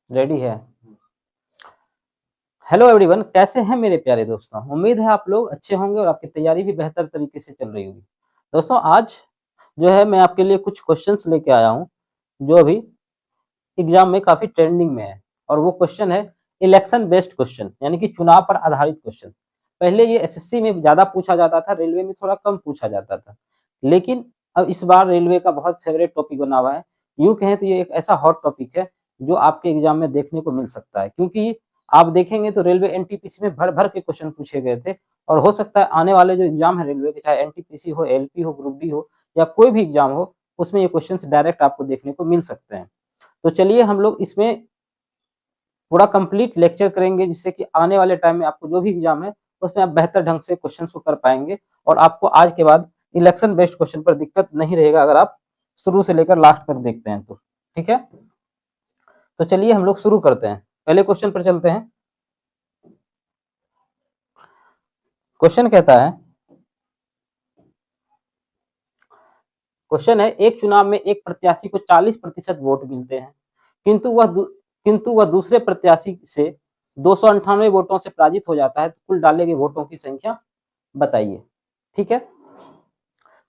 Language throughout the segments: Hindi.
रेडी है? हेलो एवरीवन, कैसे हैं मेरे प्यारे दोस्तों। उम्मीद है आप लोग अच्छे होंगे और आपकी तैयारी भी बेहतर तरीके से चल रही होगी। दोस्तों, आज जो है मैं आपके लिए कुछ क्वेश्चंस लेके आया हूँ जो अभी एग्जाम में काफी ट्रेंडिंग में है। और वो क्वेश्चन है इलेक्शन बेस्ड क्वेश्चन, यानी कि चुनाव पर आधारित क्वेश्चन। पहले ये एसएससी में ज्यादा पूछा जाता था, रेलवे में थोड़ा कम पूछा जाता था, लेकिन अब इस बार रेलवे का बहुत फेवरेट टॉपिक बना हुआ है। यूं कहें तो ये एक ऐसा हॉट टॉपिक है जो आपके एग्जाम में देखने को मिल सकता है, क्योंकि आप देखेंगे तो रेलवे एनटीपीसी में भर भर के क्वेश्चन पूछे गए थे। और हो सकता है आने वाले जो एग्जाम है रेलवे के, चाहे एनटीपीसी हो, एलपी हो, ग्रुप डी हो, या कोई भी एग्जाम हो, उसमें ये क्वेश्चंस डायरेक्ट आपको देखने को मिल सकते हैं। तो चलिए हम लोग इसमें पूरा कंप्लीट लेक्चर करेंगे, जिससे कि आने वाले टाइम में आपको जो भी एग्जाम है उसमें आप बेहतर ढंग से क्वेश्चन को कर पाएंगे और आपको आज के बाद इलेक्शन बेस्ड क्वेश्चन पर दिक्कत नहीं रहेगा, अगर आप शुरू से लेकर लास्ट तक देखते हैं तो। ठीक है, तो चलिए हम लोग शुरू करते हैं, पहले क्वेश्चन पर चलते हैं। क्वेश्चन कहता है, क्वेश्चन है, एक चुनाव में एक प्रत्याशी को 40% वोट मिलते हैं, किंतु वह दूसरे प्रत्याशी से 298 वोटों से पराजित हो जाता है, तो कुल डाले गए वोटों की संख्या बताइए। ठीक है,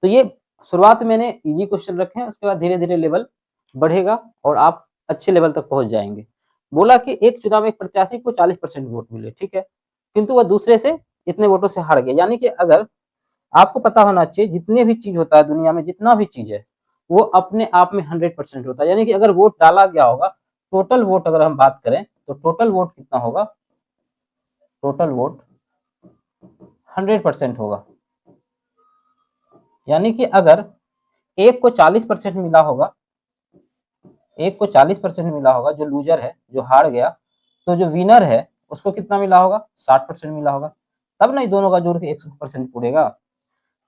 तो ये शुरुआत में मैंने इजी क्वेश्चन रखे हैं, उसके बाद धीरे धीरे लेवल बढ़ेगा और आप अच्छे लेवल तक पहुंच जाएंगे। बोला कि एक चुनाव में एक प्रत्याशी को 40% वोट मिले, ठीक है, किंतु वह दूसरे से इतने वोटों से हार गया। यानी कि अगर आपको पता होना चाहिए, जितने भी चीज होता है दुनिया में, जितना भी चीज है वो अपने आप में 100% होता है। यानी कि अगर वोट डाला गया होगा, टोटल वोट अगर हम बात करें तो टोटल वोट कितना होगा, टोटल वोट 100% होगा। यानी कि अगर एक को 40% मिला होगा, एक को 40% मिला होगा, जो लूजर है, जो हार गया, तो जो विनर है उसको कितना मिला होगा, 60% मिला होगा। तब नहीं दोनों का जोड़ के 100% पूरेगा।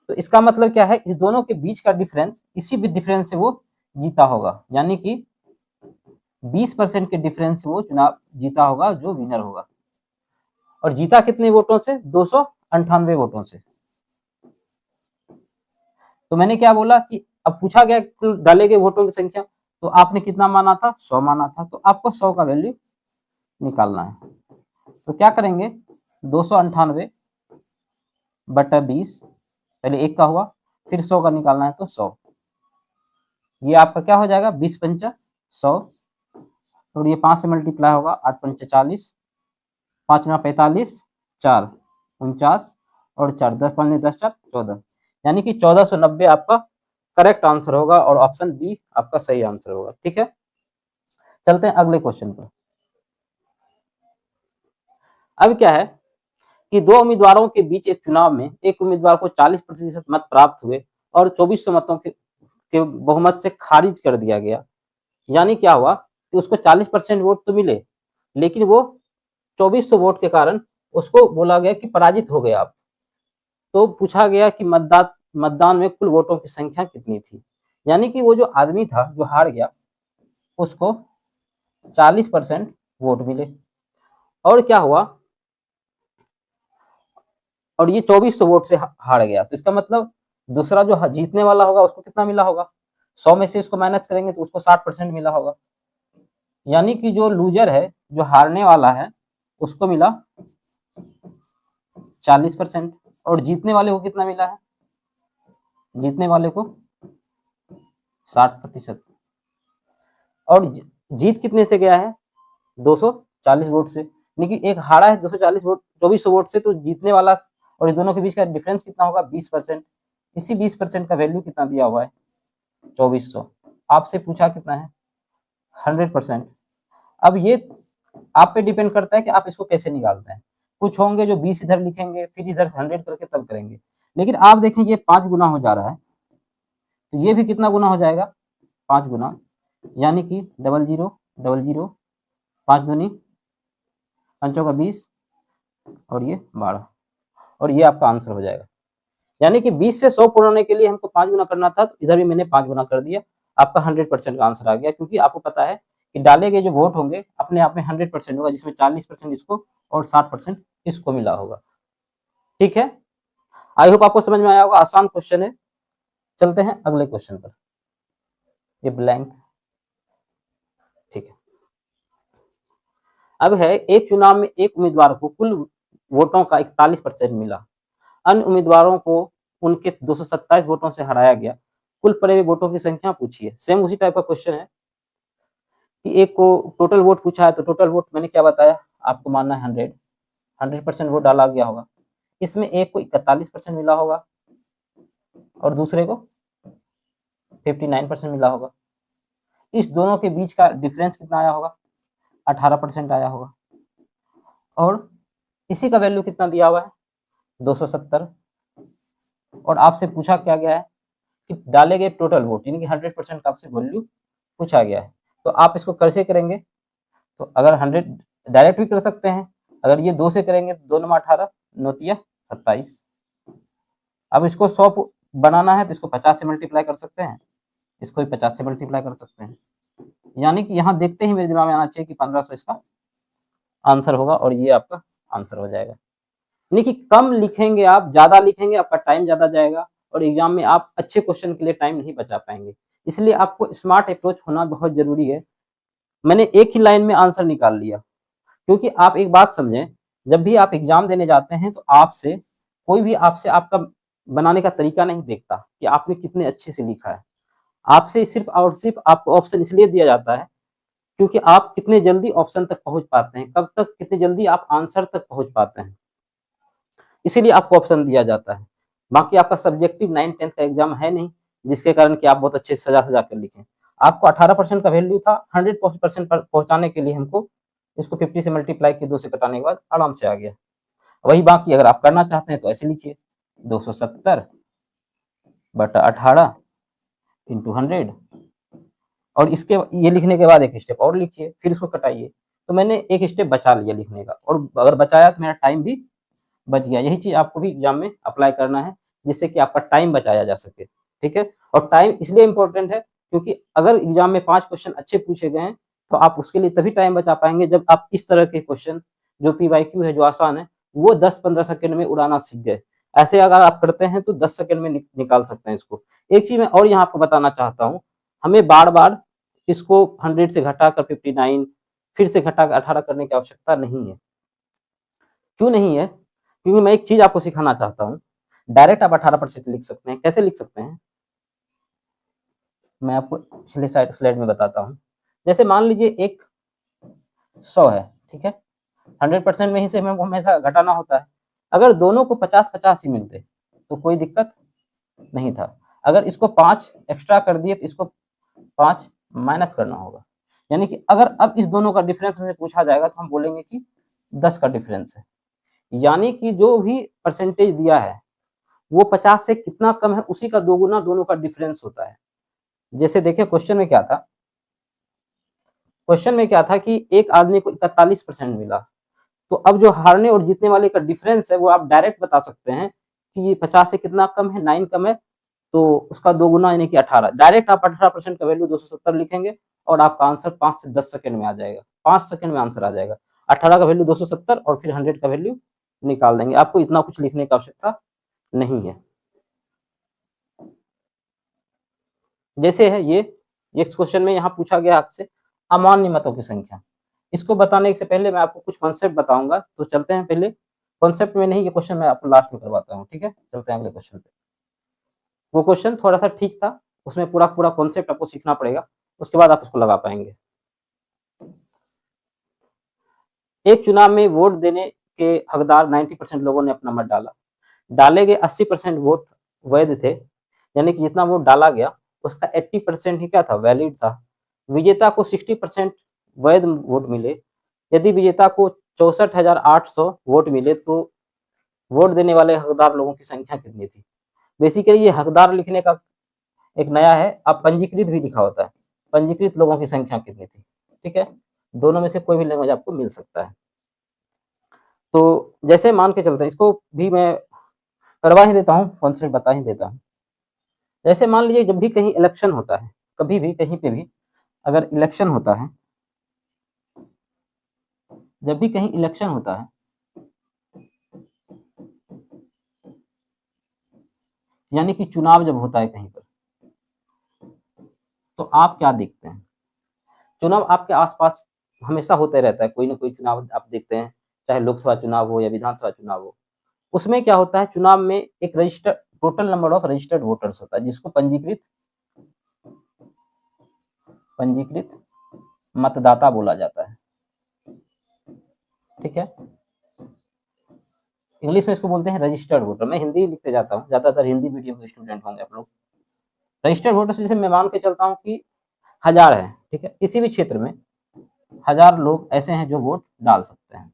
तो इसका मतलब क्या है, इस दोनों के बीच का डिफरेंस, इसी भी डिफरेंस से वो जीता होगा। यानी कि 20% के डिफरेंस से वो चुनाव जीता होगा, जो विनर होगा। और जीता कितने वोटों से, 298 वोटों से। तो मैंने क्या बोला कि अब पूछा गया कुल डाले गए वोटों की संख्या, तो आपने कितना माना था, 100 माना था, तो आपको 100 का वैल्यू निकालना है। तो क्या करेंगे, 298 बटा 20, पहले एक का हुआ, फिर 100 का निकालना है तो 100। ये आपका क्या हो जाएगा, 20 पंचा 100, और ये 5 से मल्टीप्लाई होगा, 8 पंचा 40, 5 9 45, 4 49, और 4 10 5 10 4 14, यानी कि 1490 आपका करेक्ट आंसर होगा और ऑप्शन बी आपका सही आंसर होगा। ठीक है, चलते हैं अगले क्वेश्चन पर। अब क्या है कि दो उम्मीदवारों के बीच एक चुनाव में एक उम्मीदवार को 40% मत प्राप्त हुए और 2400 मतों के बहुमत से खारिज कर दिया गया। यानी क्या हुआ कि उसको 40% वोट तो मिले, लेकिन वो 2400 वोट के कारण उसको बोला गया कि पराजित हो गया आप। तो पूछा गया कि मतदान में कुल वोटों की संख्या कितनी थी। यानी कि वो जो आदमी था जो हार गया, उसको 40% वोट मिले, और क्या हुआ, और ये 2400 वोट से हार गया। तो इसका मतलब दूसरा जो जीतने वाला होगा उसको कितना मिला होगा, 100 में से इसको माइनस करेंगे तो उसको 60% मिला होगा। यानी कि जो लूजर है, जो हारने वाला है, उसको मिला 40%, और जीतने वाले को कितना मिला है, जीतने वाले को 60%। और जीत कितने से गया है, 240 वोट से। लेकिन एक हारा है 240 वोट 2400 वोट से, तो जीतने वाला और इस दोनों के बीच का डिफरेंस कितना होगा, 20%। इसी 20% का वैल्यू कितना दिया हुआ है, 2400। आपसे पूछा कितना है, 100%। अब ये आप पे डिपेंड करता है कि आप इसको कैसे निकालते हैं। कुछ होंगे जो 20 इधर लिखेंगे, फिर इधर 100 करके तब करेंगे, लेकिन आप देखें ये 5 गुना हो जा रहा है, तो ये भी कितना गुना हो जाएगा, 5 गुना। यानी कि 0000, 5 दूनी 5 का 20, और ये 12, और ये आपका आंसर हो जाएगा। यानी कि 20 से 100 पूर्ण होने के लिए हमको 5 गुना करना था, तो इधर भी मैंने 5 गुना कर दिया, आपका 100% का आंसर आ गया। क्योंकि आपको पता है कि डाले गए जो वोट होंगे अपने आप में 100% होगा, जिसमें 40% इसको और 60% इसको मिला होगा। ठीक है, आई होप आपको समझ में आया होगा, आसान क्वेश्चन है। चलते हैं अगले क्वेश्चन पर, ये ब्लैंक। ठीक है, अब है, एक चुनाव में एक उम्मीदवार को कुल वोटों का 41% मिला, अन्य उम्मीदवारों को उनके 227 वोटों से हराया गया, कुल पड़े हुए वोटों की संख्या पूछिए। सेम उसी टाइप का क्वेश्चन है कि एक को टोटल वोट पूछा है, तो टोटल वोट मैंने क्या बताया, आपको मानना है 100% वोट डाला गया होगा। इसमें एक को 41% मिला होगा और दूसरे को 59% मिला होगा। इस दोनों के बीच का डिफरेंस कितना आया होगा, 18% आया होगा। और इसी का वैल्यू कितना दिया हुआ है, 270। और आपसे पूछा क्या गया है कि डाले गए टोटल वोट, यानी कि 100% का आपसे वैल्यू पूछा गया है। तो आप इसको कैसे करेंगे, तो अगर 100 डायरेक्ट भी कर सकते हैं, अगर ये 2 से करेंगे तो 2 9 18, 9 तिया 27। अब इसको 100 बनाना है तो इसको 50 से मल्टीप्लाई कर सकते हैं, इसको भी 50 से मल्टीप्लाई कर सकते हैं। यानी कि यहाँ देखते ही मेरे दिमाग में आना चाहिए कि 1500 इसका आंसर होगा और ये आपका आंसर हो जाएगा। यानी कि कम लिखेंगे आप, ज्यादा लिखेंगे, आपका टाइम ज्यादा जाएगा और एग्जाम में आप अच्छे क्वेश्चन के लिए टाइम नहीं बचा पाएंगे। इसलिए आपको स्मार्ट अप्रोच होना बहुत जरूरी है। मैंने एक ही लाइन में आंसर निकाल लिया, क्योंकि आप एक बात समझें, जब भी आप एग्जाम देने जाते हैं तो आपसे कोई भी आपसे आपका बनाने का तरीका नहीं देखता कि आपने कितने अच्छे से लिखा है। आपसे सिर्फ और सिर्फ आपको ऑप्शन इसलिए दिया जाता है क्योंकि आप कितने जल्दी ऑप्शन तक पहुंच पाते हैं, कब तक कितने जल्दी आप आंसर तक पहुंच पाते हैं, इसीलिए आपको ऑप्शन दिया जाता है। बाकी आपका सब्जेक्टिव 9th-10th का एग्जाम है नहीं जिसके कारण कि आप बहुत अच्छे से सजा सजा कर लिखें। आपको 18% का वैल्यू था, 100% पर पहुंचाने के लिए हमको इसको 50 से मल्टीप्लाई किए, 2 से घटाने के बाद आराम से आ गया। वही बाकी अगर आप करना चाहते हैं तो ऐसे लिखिए, 270 बटा 18 इंटू 100, और इसके ये लिखने के बाद एक स्टेप और लिखिए, फिर इसको कटाइए। तो मैंने एक स्टेप बचा लिया लिखने का, और अगर बचाया तो मेरा टाइम भी बच गया। यही चीज आपको भी एग्जाम में अप्लाई करना है जिससे कि आपका टाइम बचाया जा सके, ठीक है। और टाइम इसलिए इंपॉर्टेंट है क्योंकि अगर एग्जाम में 5 क्वेश्चन अच्छे पूछे गए हैं तो आप उसके लिए तभी टाइम बचा पाएंगे जब आप इस तरह के क्वेश्चन जो PYQ है, जो आसान है, वो 10-15 सेकंड में उड़ाना सीख गए। ऐसे अगर आप करते हैं तो 10 सेकंड में निकाल सकते हैं इसको। एक चीज मैं और यहाँ आपको बताना चाहता हूँ, हमें बार बार इसको 100 से घटाकर 59 फिर से घटाकर 18 करने की आवश्यकता नहीं है। क्यों नहीं है, क्योंकि मैं एक चीज आपको सिखाना चाहता हूँ। डायरेक्ट आप 18% लिख सकते हैं। कैसे लिख सकते हैं, मैं आपको पिछले स्लाइड में बताता हूँ। जैसे मान लीजिए एक 100 है, ठीक है, 100% में ही से हमें हमेशा घटाना होता है। अगर दोनों को 50-50 ही मिलते तो कोई दिक्कत नहीं था। अगर इसको 5 एक्स्ट्रा कर दिए तो इसको 5 माइनस करना होगा। यानी कि अगर अब इस दोनों का डिफरेंस हमसे पूछा जाएगा तो हम बोलेंगे कि 10 का डिफरेंस है। यानी कि जो भी परसेंटेज दिया है वो 50 से कितना कम है, उसी का 2 गुना दोनों का डिफरेंस होता है। जैसे देखिए क्वेश्चन में क्या था, क्वेश्चन में क्या था कि एक आदमी को 41% मिला, तो अब जो हारने और जीतने वाले का डिफरेंस है वो आप डायरेक्ट बता सकते हैं कि ये 50 से कितना कम है, 9 कम है, तो उसका 2 गुना यानी कि 18। डायरेक्ट आप 18% का वैल्यू 270 लिखेंगे और आपका आंसर 5 से 10 सेकंड में आ जाएगा। 5 सेकंड में आंसर आ जाएगा। 18 का वैल्यू 270 और फिर 100 का वैल्यू निकाल देंगे। आपको इतना कुछ लिखने की आवश्यकता नहीं है। जैसे है ये क्वेश्चन में यहाँ पूछा गया आपसे अमान्य मतों की संख्या। इसको बताने से पहले मैं आपको कुछ कॉन्सेप्ट बताऊंगा, तो चलते हैं पहले कॉन्सेप्ट में। नहीं, ये क्वेश्चन मैं आपको लास्ट में करवाता हूँ, ठीक है। चलते हैं अगले क्वेश्चन पे। वो क्वेश्चन थोड़ा सा ठीक था, उसमें पूरा पूरा कॉन्सेप्ट आपको सीखना पड़ेगा, उसके बाद आप उसको लगा पाएंगे। एक चुनाव में वोट देने के हकदार 90% लोगों ने अपना मत डाला। डाले गए 80% वोट वैध थे, यानी कि जितना वोट डाला गया उसका 80% ही क्या था, वैलिड था। विजेता को 60% वैध वोट मिले। यदि विजेता को 64,800 वोट मिले तो वोट देने वाले हकदार लोगों की संख्या कितनी थी। बेसिकली ये हकदार लिखने का एक नया है, अब पंजीकृत भी लिखा होता है, पंजीकृत लोगों की संख्या कितनी थी, ठीक है। दोनों में से कोई भी लैंग्वेज आपको मिल सकता है। तो जैसे मान के चलते हैं, इसको भी मैं करवा ही देता हूँ, कॉन्सेप्ट बता ही देता हूँ। जैसे मान लीजिए जब भी कहीं इलेक्शन होता है, कभी भी कहीं पे भी अगर इलेक्शन होता है, जब भी कहीं इलेक्शन होता है, यानी कि चुनाव जब होता है कहीं पर, तो आप क्या देखते हैं, चुनाव आपके आसपास हमेशा होते रहता है, कोई ना कोई चुनाव आप देखते हैं, चाहे लोकसभा चुनाव हो या विधानसभा चुनाव हो। उसमें क्या होता है, चुनाव में एक register total number of registered voters होता है, जिसको पंजीकृत पंजीकृत मतदाता बोला जाता है। ठीक है, इंग्लिश में इसको बोलते हैं रजिस्टर्ड वोटर। मैं हिंदी लिखते जाता हूँ, ज्यादातर हिंदी मीडियम के स्टूडेंट होंगे आप लोग। रजिस्टर्ड वोटर्स जैसे मैं मान के चलता हूँ कि 1000 है, ठीक है, किसी भी क्षेत्र में 1000 लोग ऐसे हैं जो वोट डाल सकते हैं।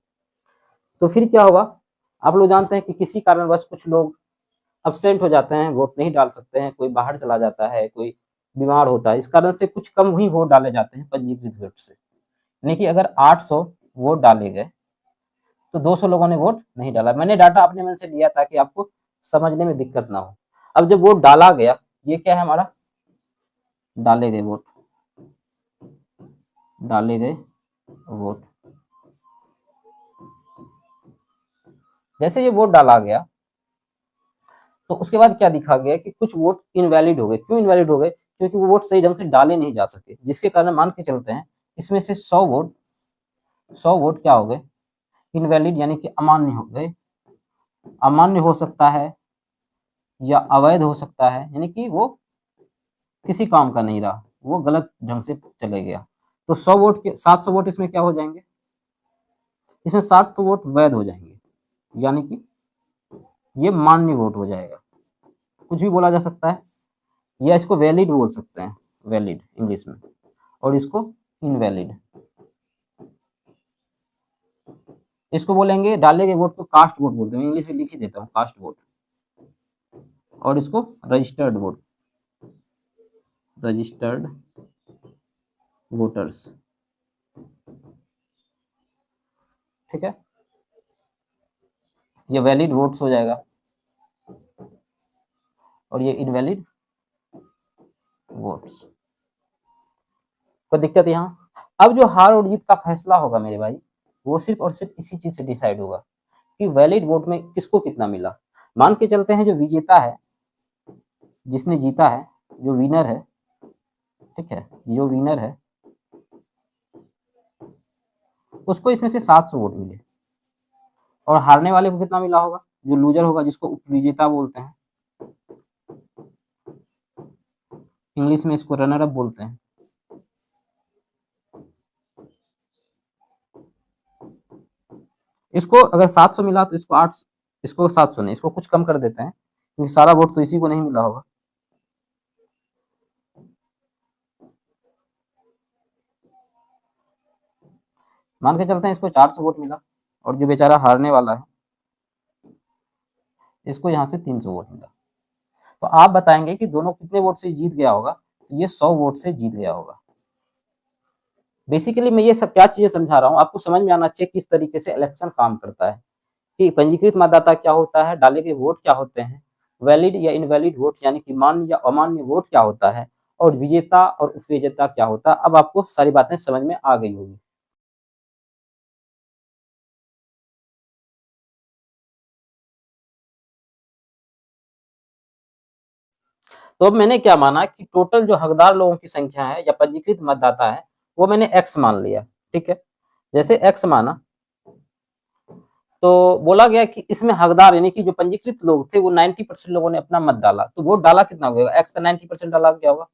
तो फिर क्या होगा, आप लोग जानते हैं कि किसी कारणवश कुछ लोग अब्सेंट हो जाते हैं, वोट नहीं डाल सकते हैं, कोई बाहर चला जाता है, कोई बीमार होता है, इस कारण से कुछ कम ही वोट डाले जाते हैं पंजीकृत वोट से। यानी कि अगर 800 वोट डाले गए तो 200 लोगों ने वोट नहीं डाला। मैंने डाटा अपने मन से लिया ताकि आपको समझने में दिक्कत ना हो। अब जब वोट डाला गया, ये क्या है हमारा, डाले गए वोट, डाले गए वोट। जैसे ये वोट डाला गया तो उसके बाद क्या दिखा गया कि कुछ वोट इनवैलिड हो गए। क्यों इनवैलिड हो गए? क्योंकि वो वोट सही ढंग से डाले नहीं जा सके, जिसके कारण मान के चलते हैं इसमें से 100 वोट क्या हो गए, इनवैलिड, यानी कि अमान्य हो गए। अमान्य हो सकता है या अवैध हो सकता है, यानी कि वो किसी काम का नहीं रहा, वो गलत ढंग से चले गया। तो 100 वोट के 700 वोट इसमें क्या हो जाएंगे, इसमें 700 वोट वैध हो जाएंगे, यानी कि ये मान्य वोट हो जाएगा। कुछ भी बोला जा सकता है, या इसको वैलिड बोल सकते हैं, वैलिड इंग्लिश में, और इसको इनवैलिड। इसको बोलेंगे, डाले गए वोट को कास्ट वोट बोलते हैं, इंग्लिश में लिख ही देता हूँ कास्ट वोट, और इसको रजिस्टर्ड वोट, रजिस्टर्ड वोटर्स। ठीक है, ये वैलिड वोट्स हो जाएगा और ये इनवैलिड वोट्स। कोई दिक्कत यहाँ? अब जो हार और जीत का फैसला होगा मेरे भाई, वो सिर्फ और सिर्फ इसी चीज से डिसाइड होगा कि वैलिड वोट में किसको कितना मिला। मान के चलते हैं जो विजेता है, जिसने जीता है, जो विनर है, ठीक है, जो विनर है उसको इसमें से 700 वोट मिले, और हारने वाले को कितना मिला होगा, जो लूजर होगा, जिसको उपविजेता बोलते हैं, इंग्लिश में इसको रनर अप बोलते हैं। इसको अगर 700 मिला तो इसको 8, इसको 700 नहीं, इसको कुछ कम कर देते हैं क्योंकि सारा वोट तो इसी को नहीं मिला होगा। मान के चलते हैं इसको 400 वोट मिला, और जो बेचारा हारने वाला है इसको यहाँ से 300 वोट मिला। तो आप बताएंगे कि दोनों कितने वोट से जीत गया होगा? तो ये 100 वोट से जीत गया होगा। बेसिकली मैं ये सब क्या चीजें समझा रहा हूँ, आपको समझ में आना चाहिए किस तरीके से इलेक्शन काम करता है, कि पंजीकृत मतदाता क्या होता है, डाले गए वोट क्या होते हैं, वैलिड या इनवैलिड वोट यानी कि मान्य या अमान्य वोट क्या होता है, और विजेता और उपविजेता क्या होता है। अब आपको सारी बातें समझ में आ गई होगी। तो अब मैंने क्या माना कि टोटल जो हकदार लोगों की संख्या है या पंजीकृत मतदाता है वो मैंने एक्स मान लिया। ठीक है, जैसे एक्स माना तो बोला गया कि इसमें हकदार यानी कि जो पंजीकृत लोग थे वो 90% लोगों ने अपना मत डाला। तो वोट डाला कितना होगा, एक्स का 90% डाला क्या होगा,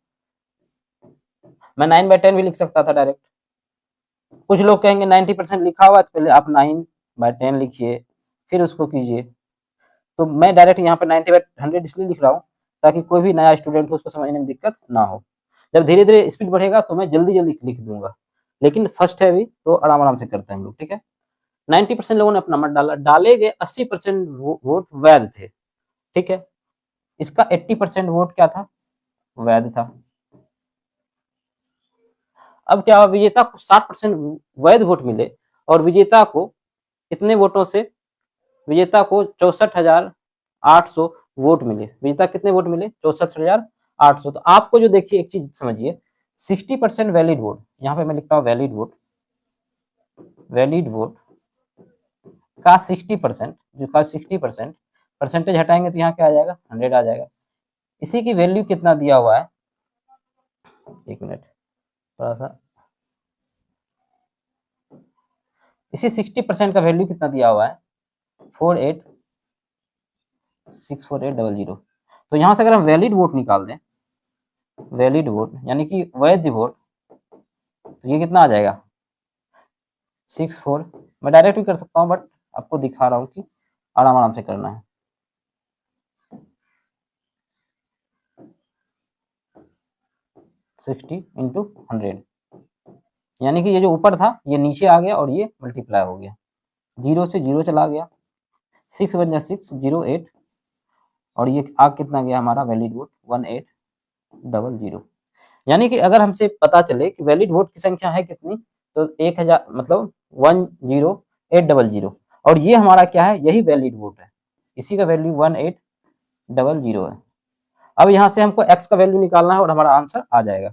मैं 9/10 भी लिख सकता था डायरेक्ट। कुछ लोग कहेंगे 90% लिखा हुआ है तो पहले आप 9/10 लिखिए फिर उसको कीजिए। तो मैं डायरेक्ट यहाँ पे 90/100 इसलिए लिख रहा हूँ ताकि कोई भी नया स्टूडेंट हो उसको समझने में दिक्कत ना हो। जब धीरे धीरे स्पीड बढ़ेगा तो मैं जल्दी जल्दी लिख दूंगा, लेकिन फर्स्ट है अभी तो आराम आराम से करते हैं हम लोग। ठीक है, 90% लोगों ने अपना मत डाला, डाले गए 80% वोट वैध थे। ठीक है, इसका 80% वोट क्या था, वैध था। अब क्या हुआ, विजेता को 60% वैध वोट मिले, और विजेता को इतने वोटों से, विजेता को 64,800 वोट मिले। विजेता कितने वोट मिले, 64,800। तो आपको जो देखिए एक चीज समझिए, 60% वैलिड वोट, यहाँ पे मैं लिखता हूँ वैलिड वोट, वैलिड वोट का 60%, जो का 60% परसेंटेज हटाएंगे तो यहाँ क्या आ जाएगा, 100 आ जाएगा। इसी की वैल्यू कितना दिया हुआ है, एक मिनट थोड़ा सा, इसी 60% का वैल्यू कितना दिया हुआ है 48,648,00। तो यहाँ से अगर हम वैलिड वोट निकाल दें, वैलिड वोट यानी कि वैध वोट, तो ये कितना आ जाएगा 64। मैं डायरेक्ट भी कर सकता हूँ बट आपको दिखा रहा हूँ कि आराम आराम से करना है। 60 इंटू 100 यानी कि ये जो ऊपर था ये नीचे आ गया और ये मल्टीप्लाई हो गया, 0 से 0 चला गया, 6 बन गया 608 और ये आ कितना गया हमारा वैलिड वोट 1800। यानी कि अगर हमसे पता चले कि वैलिड वोट की संख्या है कितनी, तो 1000 मतलब 10800 और ये हमारा क्या है, यही वैलिड वोट है, इसी का वैल्यू 1800 है। अब यहाँ से हमको x का वैल्यू निकालना है और हमारा आंसर आ जाएगा।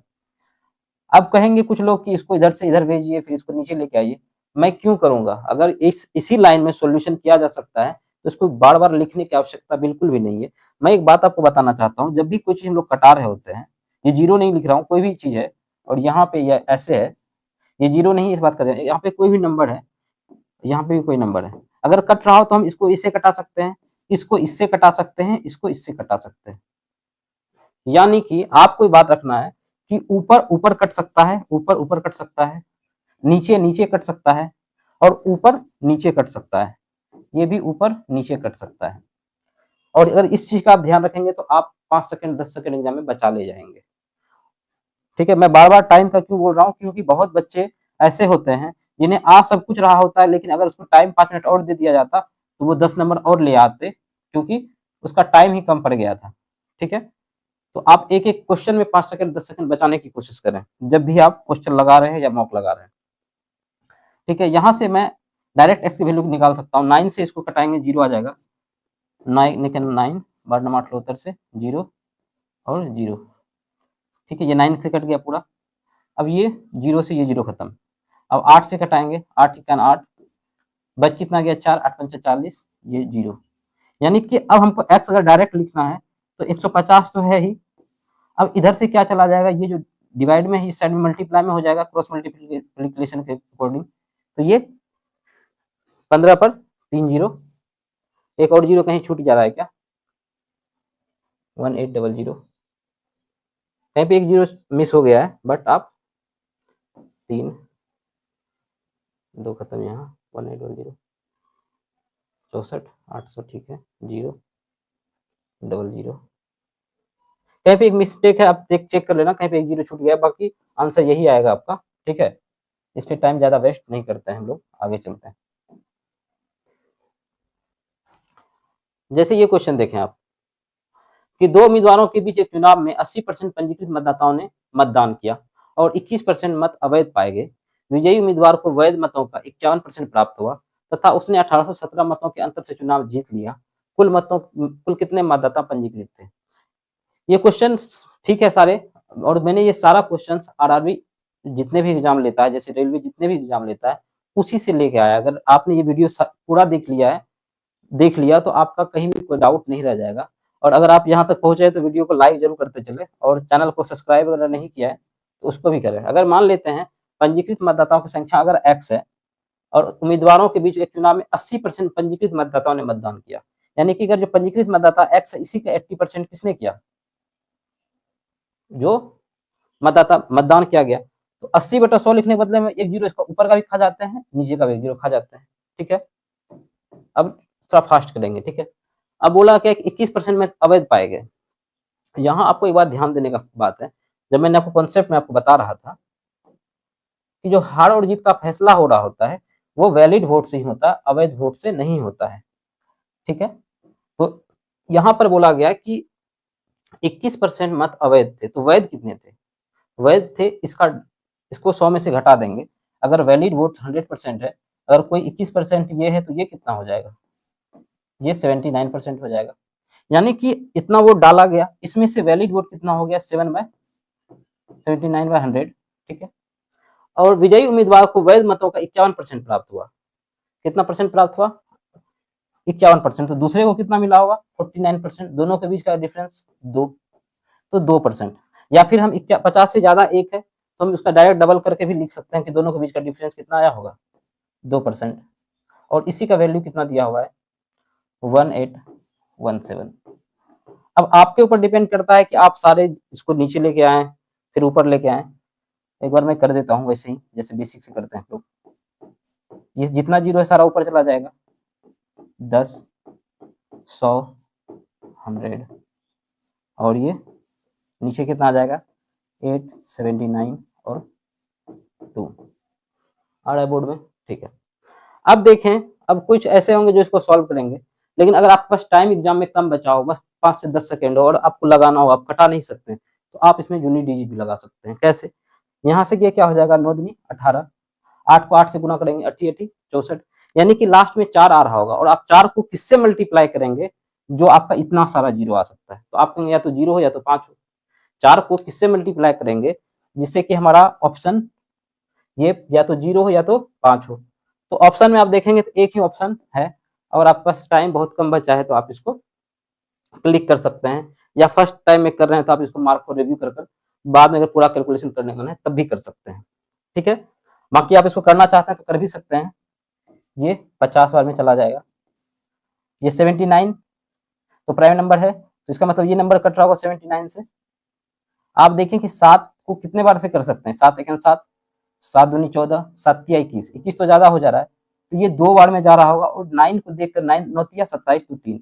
अब कहेंगे कुछ लोग कि इसको इधर से इधर भेजिए फिर इसको नीचे लेके आइए। मैं क्यों करूंगा, अगर इसी लाइन में सॉल्यूशन किया जा सकता है तो इसको बार बार लिखने की आवश्यकता बिल्कुल भी नहीं है। मैं एक बात आपको बताना चाहता हूँ, जब भी कोई चीज हम लोग कटा रहे होते हैं, ये जीरो नहीं लिख रहा हूँ, कोई भी चीज है और यहाँ पे ये ऐसे है, ये जीरो नहीं, इस बात कर रहे हैं, यहाँ पे कोई भी नंबर है, यहाँ पे भी कोई नंबर है, अगर कट रहा हो तो हम इसको इससे कटा सकते हैं, इसको इससे कटा सकते हैं, इसको इससे कटा सकते हैं। यानी कि आपको बात रखना है कि ऊपर ऊपर कट सकता है, ऊपर ऊपर कट सकता है, नीचे नीचे कट सकता है और ऊपर नीचे कट सकता है, ये भी ऊपर नीचे कट सकता है। और अगर इस चीज का आप ध्यान रखेंगे तो आप 5 सेकंड 10 सेकंड एग्जाम में बचा ले जाएंगे। ठीक है, मैं बार बार टाइम का क्यों बोल रहा हूँ, क्योंकि बहुत बच्चे ऐसे होते हैं जिन्हें आ सब कुछ रहा होता है, लेकिन अगर उसको टाइम 5 मिनट और दे दिया जाता तो वो 10 नंबर और ले आते, क्योंकि उसका टाइम ही कम पड़ गया था। ठीक है, तो आप एक एक क्वेश्चन में 5 सेकंड 10 सेकंड बचाने की कोशिश करें जब भी आप क्वेश्चन लगा रहे हैं या मॉक लगा रहे हैं। ठीक है, यहाँ से मैं डायरेक्ट एक्स की वैल्यू निकाल सकता हूँ, 9 से इसको कटाएंगे 0 आ जाएगा, 9 बार नंबर 78 से 0 और 0। ठीक है, ये 9 से कट गया पूरा, अब ये 0 से ये 0 खत्म। अब 8 से कटाएंगे, 8 इक्यान 8, बच कितना गया 4, 8 पंचे 40, ये 0। यानी कि अब हमको x अगर डायरेक्ट लिखना है तो 150 तो है ही, अब इधर से क्या चला जाएगा, ये जो डिवाइड में है इस साइड में मल्टीप्लाई में हो जाएगा क्रॉस मल्टीप्लिकेशन के अकॉर्डिंग, तो ये 15 पर 3 जीरो, एक और जीरो कहीं छूट जा रहा है क्या, 1800, कहीं पे एक जीरो मिस हो गया है बट आप 3 2 खत्म, यहाँ 1800 64 800, ठीक है 000, कहीं पे एक मिस्टेक है, आप चेक कर लेना, कहीं पे एक जीरो छूट गया, बाकी आंसर यही आएगा आपका। ठीक है, इस पे टाइम ज्यादा वेस्ट नहीं करते हैं हम लोग, आगे चलते हैं। जैसे ये क्वेश्चन देखें आप कि दो उम्मीदवारों के बीच एक चुनाव में 80% पंजीकृत मतदाताओं ने मतदान किया और 21% मत अवैध पाए गए। विजयी उम्मीदवार को वैध मतों का 51% प्राप्त हुआ तथा उसने 1817 मतों के अंतर से चुनाव जीत लिया। कुल कितने मतदाता पंजीकृत थे। ये क्वेश्चन ठीक है सारे, और मैंने ये सारा क्वेश्चन आरआरबी जितने भी एग्जाम लेता है, जैसे रेलवे जितने भी एग्जाम लेता है उसी से लेके आया। अगर आपने ये वीडियो पूरा देख लिया तो आपका कहीं भी कोई डाउट नहीं रह जाएगा। और अगर आप यहाँ तक पहुंचे तो वीडियो को लाइक जरूर करते चले, और चैनल को सब्सक्राइब अगर नहीं किया है तो उसको भी करें। अगर मान लेते हैं पंजीकृत मतदाताओं की संख्या अगर x है और उम्मीदवारों के बीच एक चुनाव में 80% पंजीकृत मतदाताओं ने मतदान किया, यानी कि अगर जो पंजीकृत मतदाता x है इसी का 80% किसने किया, जो मतदाता मतदान किया गया, तो 80/100 लिखने के बदले में एक जीरो इसका ऊपर का भी खा जाते हैं, नीचे का भी एक जीरो खा जाते हैं। ठीक है, अब थोड़ा फास्ट करेंगे। ठीक है, अब बोला क्या 21% में अवैध पाए गए। यहाँ आपको एक बात ध्यान देने का बात है, जब मैंने आपको कॉन्सेप्ट में आपको बता रहा था कि जो हार और जीत का फैसला हो रहा होता है वो वैलिड वोट से ही होता है, अवैध वोट से नहीं होता है। ठीक है, तो यहाँ पर बोला गया कि 21% मत अवैध थे, तो वैध कितने थे, वैध थे इसको 100 में से घटा देंगे, अगर वैलिड वोट 100% है, अगर कोई 21% ये है तो ये कितना हो जाएगा, ये 79% हो जाएगा। यानी कि इतना वोट डाला गया, इसमें से वैलिड वोट कितना हो गया 79/100। ठीक है, और विजयी उम्मीदवार को वैध मतों का 51% प्राप्त हुआ। कितना परसेंट प्राप्त हुआ, 51%। तो दूसरे को कितना मिला होगा 49%, दोनों के बीच का डिफरेंस 2, तो 2%। या फिर हम 50 से ज्यादा एक है तो हम उसका डायरेक्ट डबल करके भी लिख सकते हैं कि दोनों के बीच का डिफरेंस कितना आया होगा 2%, और इसी का वैल्यू कितना दिया हुआ है 1817। अब आपके ऊपर डिपेंड करता है कि आप सारे इसको नीचे लेके आए फिर ऊपर लेके आए। एक बार मैं कर देता हूँ वैसे ही जैसे बेसिक से करते हैं लोग। ये जितना जीरो है सारा ऊपर चला जाएगा, 10, 100, 100, और ये नीचे कितना आ जाएगा 8, 79 और 2 आ रहा है बोर्ड में। ठीक है, अब देखें, अब कुछ ऐसे होंगे जो इसको सॉल्व करेंगे, लेकिन अगर आपके पास टाइम एग्जाम में कम बचा हो, बस 5 से 10 सेकेंड हो और आपको लगाना हो, आप कटा नहीं सकते, तो आप इसमें यूनिट डिजिट भी लगा सकते हैं। कैसे? यहाँ से ये क्या हो जाएगा 9 दूनी 18, 8 को 8 से गुना करेंगे 80 80 64, यानी कि लास्ट में 4 आ रहा होगा, और आप 4 को किससे मल्टीप्लाई करेंगे जो आपका इतना सारा जीरो आ सकता है। तो आप कहेंगे या तो 0 हो या तो 5 हो। 4 को किससे मल्टीप्लाई करेंगे जिससे कि हमारा ऑप्शन ये या तो 0 हो या तो 5 हो। तो ऑप्शन में आप देखेंगे तो एक ही ऑप्शन है, और आपके पास टाइम बहुत कम बचा है तो आप इसको क्लिक कर सकते हैं, या फर्स्ट टाइम में कर रहे हैं तो आप इसको मार्क को रिव्यू कर बाद में अगर पूरा कैलकुलेशन करने का है तब भी कर सकते हैं। ठीक है, बाकी आप इसको करना चाहते हैं तो कर भी सकते हैं। ये 50 बार में चला जाएगा। ये 79 तो प्राइम नंबर है, तो इसका मतलब ये नंबर कट रहा होगा 79 से। आप देखें कि 7 को कितने बार से कर सकते हैं, 7 एक 7, 7 दूनी 14, 7 तिया 21, 21 तो ज्यादा हो जा रहा है, तो ये 2 बार में जा रहा होगा, और 9 को देखकर 9 9 तिया 27 तो 3,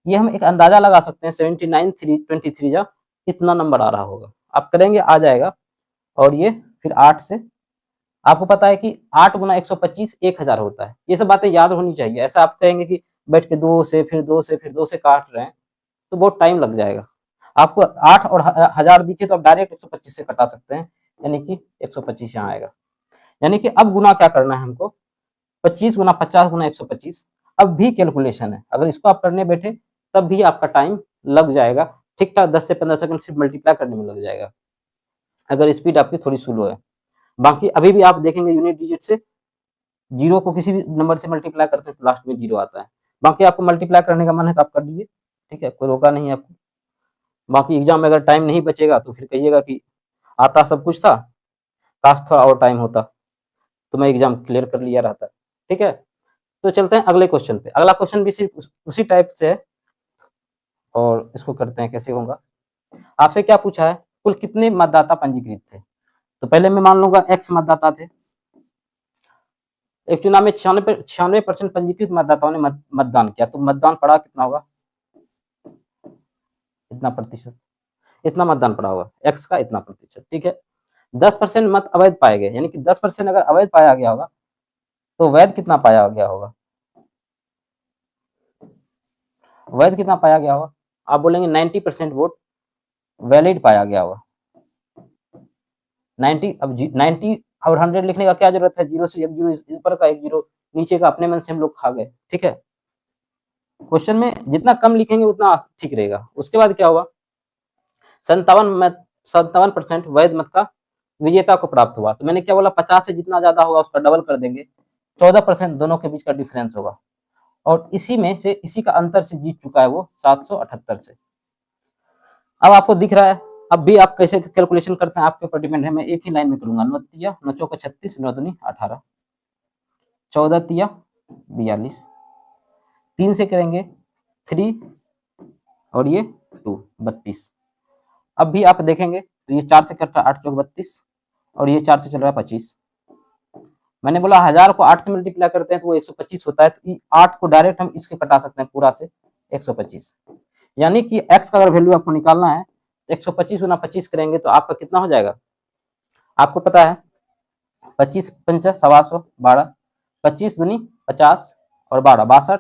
ये हम एक अंदाजा लगा सकते हैं 79 3 23 जा इतना नंबर आ रहा होगा। आप करेंगे आ जाएगा। और ये फिर 8 से, आपको पता है कि 8 गुना 125 1000 होता है। ये सब बातें याद होनी चाहिए। ऐसा आप कहेंगे कि बैठ के 2 से फिर 2 से फिर 2 से काट रहे हैं तो बहुत टाइम लग जाएगा। आपको 8 और 1000 दिखे तो आप डायरेक्ट 125 से कटा सकते हैं, यानी कि 125 यहाँ आएगा। यानी कि अब गुना क्या करना है हमको, 25 गुना 50 गुना 125। अब भी कैलकुलेशन है, अगर इसको आप करने बैठे तब भी आपका टाइम लग जाएगा ठीक ठाक, 10 से 15 सेकंड सिर्फ मल्टीप्लाई करने में लग जाएगा, अगर स्पीड आपकी थोड़ी स्लो है। बाकी अभी भी आप देखेंगे यूनिट डिजिट से जीरो को किसी भी नंबर से मल्टीप्लाई करते हैं तो लास्ट में जीरो आता है। बाकी आपको मल्टीप्लाई करने का मन है तो आप कर दीजिए, ठीक है, कोई रोका नहीं है आपको। बाकी एग्जाम में अगर टाइम नहीं बचेगा तो फिर कहिएगा कि आता सब कुछ था, काश थोड़ा और टाइम होता तो मैं एग्जाम क्लियर कर लिया रहता। ठीक है, तो चलते हैं अगले क्वेश्चन पे। अगला क्वेश्चन भी सिर्फ उसी टाइप से है, और इसको करते हैं कैसे होगा। आपसे क्या पूछा है, कुल कितने मतदाता पंजीकृत थे। तो पहले मैं मान लूंगा एक्स मतदाता थे। एक चुनाव में 96% पंजीकृत मतदाताओं ने मतदान किया, तो मतदान पड़ा कितना होगा, इतना प्रतिशत, इतना मतदान पड़ा होगा एक्स का इतना प्रतिशत। ठीक है, 10% मत अवैध पाए गए, यानी कि 10% अगर अवैध पाया गया होगा तो वैध कितना पाया गया होगा, वैध कितना पाया गया होगा। आप बोलेंगे 90% वोट वैलिड पाया गया होगा। 90, अब 90 और 100 लिखने का क्या जरूरत है, जीरो से एक जीरो, ऊपर का एक जीरो नीचे का अपने मन से हम लोग खा गए। ठीक है, क्वेश्चन में जितना कम लिखेंगे उतना ठीक रहेगा। उसके बाद क्या हुआ, 57% वैध मत का विजेता को प्राप्त हुआ। तो मैंने क्या बोला, 50 से जितना ज्यादा होगा उसका डबल कर देंगे, 14% दोनों के बीच का डिफरेंस होगा, और इसी में से इसी का अंतर से जीत चुका है वो 778 से। अब आपको दिख रहा है, अब भी आप कैसे कैलकुलेशन करते हैं आपके ऊपर डिपेंड है। मैं एक ही लाइन में करूंगा, 9 तिया 9 चौका 36, 9 दूनी 18, 14 तिया 42, 3 से करेंगे 3 और ये 2 32। अब भी आप देखेंगे तो ये 4 से कट रहा 8 चौक 32, और ये 4 से चल रहा है 25। मैंने बोला 1000 को 8 से मल्टीप्लाई करते हैं तो वो 125 होता है, तो 8 को डायरेक्ट हम इसके कटा सकते हैं पूरा से 125। यानी कि x का अगर वैल्यू आपको निकालना है तो 125 गुना 25 करेंगे तो आपका कितना हो जाएगा, आपको पता है 25 पंचा 125 12, 25 दूनी 50 और 12 62,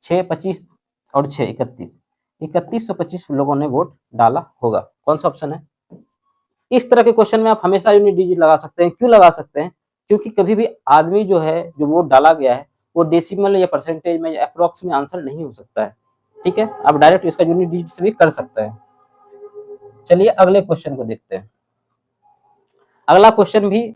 6 25 और 6 31, 3125 लोगों ने वोट डाला होगा। कौन सा ऑप्शन है। इस तरह के क्वेश्चन में आप हमेशा यूनिट डिजिट लगा सकते हैं। क्यों लगा सकते हैं, क्योंकि कभी भी आदमी जो है जो वोट डाला गया है वो डेसिमल या परसेंटेज में या अप्रोक्स में आंसर नहीं हो सकता है। ठीक है, आप डायरेक्ट इसका यूनिट डिजिट से भी कर सकते हैं। चलिए अगले क्वेश्चन को देखते हैं। अगला क्वेश्चन भी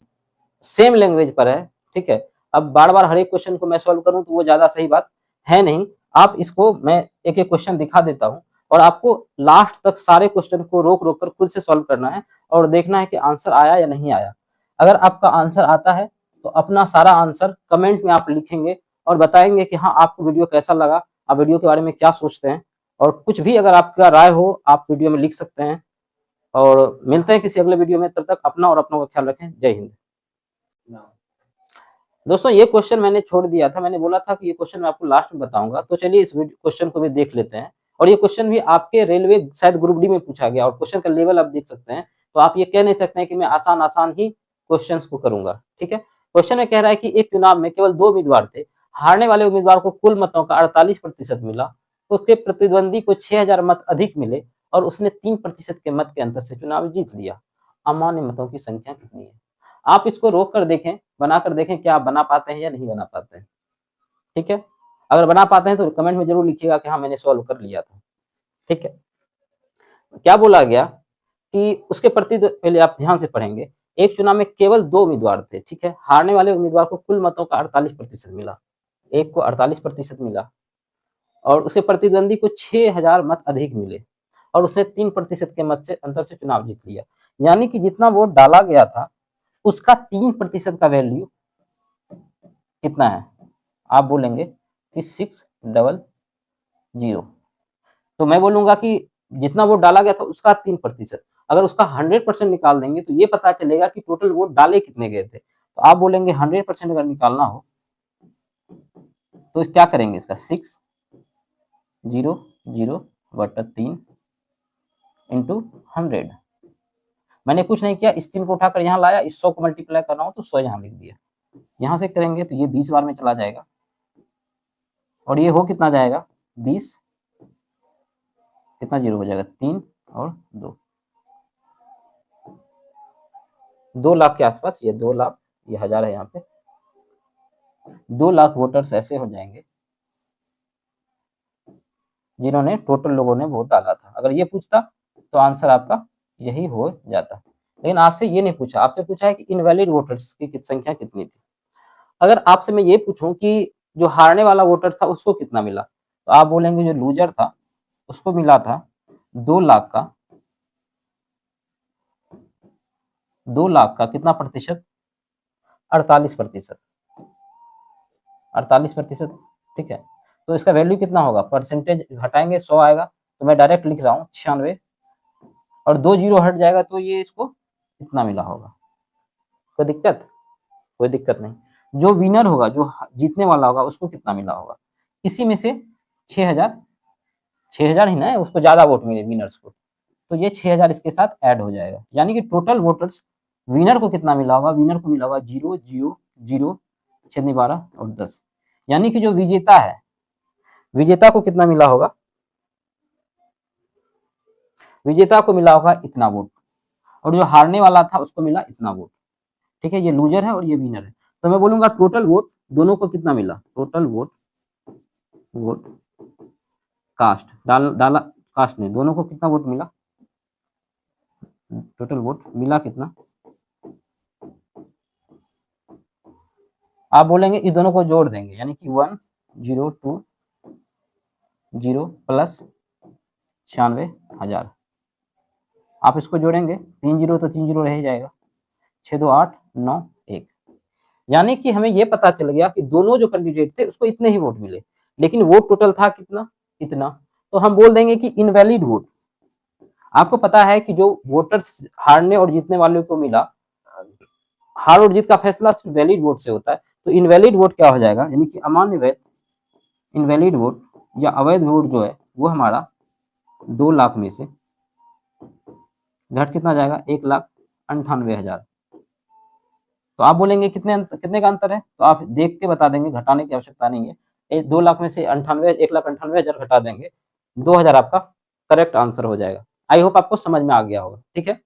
सेम लैंग्वेज पर है। ठीक है, अब बार बार हर एक क्वेश्चन को मैं सॉल्व करूं तो वो ज्यादा सही बात है नहीं। आप इसको मैं एक एक क्वेश्चन दिखा देता हूं, और आपको लास्ट तक सारे क्वेश्चन को रोक रोक कर खुद से सॉल्व करना है और देखना है कि आंसर आया या नहीं आया। अगर आपका आंसर आता है तो अपना सारा आंसर कमेंट में आप लिखेंगे और बताएंगे कि हाँ आपको वीडियो कैसा लगा, आप वीडियो के बारे में क्या सोचते हैं, और कुछ भी अगर आपका राय हो आप वीडियो में लिख सकते हैं। और मिलते हैं किसी अगले वीडियो में, तब तक अपना और अपनों का ख्याल रखें। जय हिंद। दोस्तों ये क्वेश्चन मैंने छोड़ दिया था, मैंने बोला था कि ये क्वेश्चन मैं आपको लास्ट में बताऊंगा, तो चलिए इस क्वेश्चन को भी देख लेते हैं। और ये क्वेश्चन भी आपके रेलवे शायद ग्रुप डी में पूछा गया, और क्वेश्चन का लेवल आप देख सकते हैं, तो आप ये कह नहीं सकते हैं कि मैं आसान आसान ही क्वेश्चन को करूंगा। ठीक है, क्वेश्चन में कह रहा है कि एक चुनाव में केवल 2 उम्मीदवार थे, हारने वाले उम्मीदवार को कुल मतों का 48% मिला, तो उसके प्रतिद्वंदी को 6000 मत अधिक मिले और उसने 3% के मत के अंतर से चुनाव जीत लिया। अमान्य मतों की संख्या कितनी है? आप इसको रोक कर देखें, बनाकर देखें क्या आप बना पाते हैं या नहीं बना पाते हैं। ठीक है, अगर बना पाते हैं तो कमेंट में जरूर लिखिएगा कि हाँ मैंने सॉल्व कर लिया था। ठीक है, क्या बोला गया कि उसके प्रति पहले आप ध्यान से पढ़ेंगे। एक चुनाव में केवल 2 उम्मीदवार थे, ठीक है, हारने वाले उम्मीदवार को कुल मतों का 48% मिला, एक को 48% मिला और उसके प्रतिद्वंदी को 6000 मत अधिक मिले और उसने 3% के मत से अंतर से चुनाव जीत लिया। यानी कि जितना वोट डाला गया था उसका 3% का वैल्यू कितना है? आप बोलेंगे कि 600। तो मैं बोलूंगा कि जितना वोट डाला गया था उसका 3%, अगर उसका 100% निकाल देंगे तो ये पता चलेगा कि टोटल वोट डाले कितने गए थे। तो आप बोलेंगे 100% अगर निकालना हो तो क्या करेंगे, इसका 600/3 इंटू 100। मैंने कुछ नहीं किया, इस 3 को उठाकर यहाँ लाया, इस 100 को मल्टीप्लाई कर रहा हूँ तो 100 यहाँ लिख दिया। यहाँ से करेंगे तो ये 20 बार में चला जाएगा और ये हो कितना जाएगा 20, कितना जीरो हो जाएगा 3 और 2 लाख के आसपास, ये 2 लाख, ये 1000 है यहाँ पे, 2 लाख वोटर्स ऐसे हो जाएंगे जिन्होंने टोटल लोगों ने वोट डाला था। अगर ये पूछता तो आंसर आपका यही हो जाता, लेकिन आपसे ये नहीं पूछा, आपसे पूछा है कि इनवैलिड वोटर्स की संख्या कितनी थी। अगर आपसे मैं ये पूछूं कि जो हारने वाला वोटर था उसको कितना मिला, तो आप बोलेंगे जो लूजर था उसको मिला था 2 लाख का, 2 लाख का कितना प्रतिशत, 48%, 48%। ठीक है, तो इसका वैल्यू कितना होगा, परसेंटेज हटाएंगे 100 आएगा, तो मैं डायरेक्ट लिख रहा हूँ 96 और 2 जीरो हट जाएगा तो ये इसको कितना मिला होगा। कोई दिक्कत? कोई दिक्कत नहीं। जो विनर होगा, जो जीतने वाला होगा उसको कितना मिला होगा, इसी में से 6000, 6000 ही ना है, उसको ज्यादा वोट मिले विनर्स को, तो ये 6000 इसके साथ ऐड हो जाएगा। यानी कि टोटल वोटर्स विनर को कितना मिला होगा, विनर को मिला होगा 0 0 0 6 12 और 10। यानी कि जो विजेता है, विजेता को कितना मिला होगा, विजेता को मिला होगा इतना वोट, और जो हारने वाला था उसको मिला इतना वोट। ठीक है, ये लूजर है और ये विनर है, तो मैं बोलूंगा टोटल वोट दोनों को कितना मिला, टोटल वोट, वोट कास्ट डाला कास्ट नहीं, दोनों को कितना वोट मिला, टोटल वोट मिला कितना। आप बोलेंगे इस दोनों को जोड़ देंगे, यानी कि 1020 प्लस 96,000, आप इसको जोड़ेंगे, 3 जीरो तो 3 जीरो रह जाएगा, 6 2 8 9 1। यानी कि हमें यह पता चल गया कि दोनों जो कैंडिडेट थे उसको इतने ही वोट मिले, लेकिन वोट टोटल था कितना, इतना। तो हम बोल देंगे कि इनवैलिड वोट, आपको पता है कि जो वोटर्स हारने और जीतने वाले को मिला, हार और जीत का फैसला सिर्फ वैलिड वोट से होता है, तो इनवैलिड वोट क्या हो जाएगा, यानी कि अमान्य वैध, इनवैलिड वोट या अवैध वोट जो है वो हमारा 2 लाख में से घट कितना जाएगा, 1,98,000। तो आप बोलेंगे कितने का अंतर है, तो आप देख के बता देंगे, घटाने की आवश्यकता नहीं है। 2 लाख में से 1,98,000 घटा देंगे, 2000 आपका करेक्ट आंसर हो जाएगा। आई होप आपको समझ में आ गया होगा। ठीक है,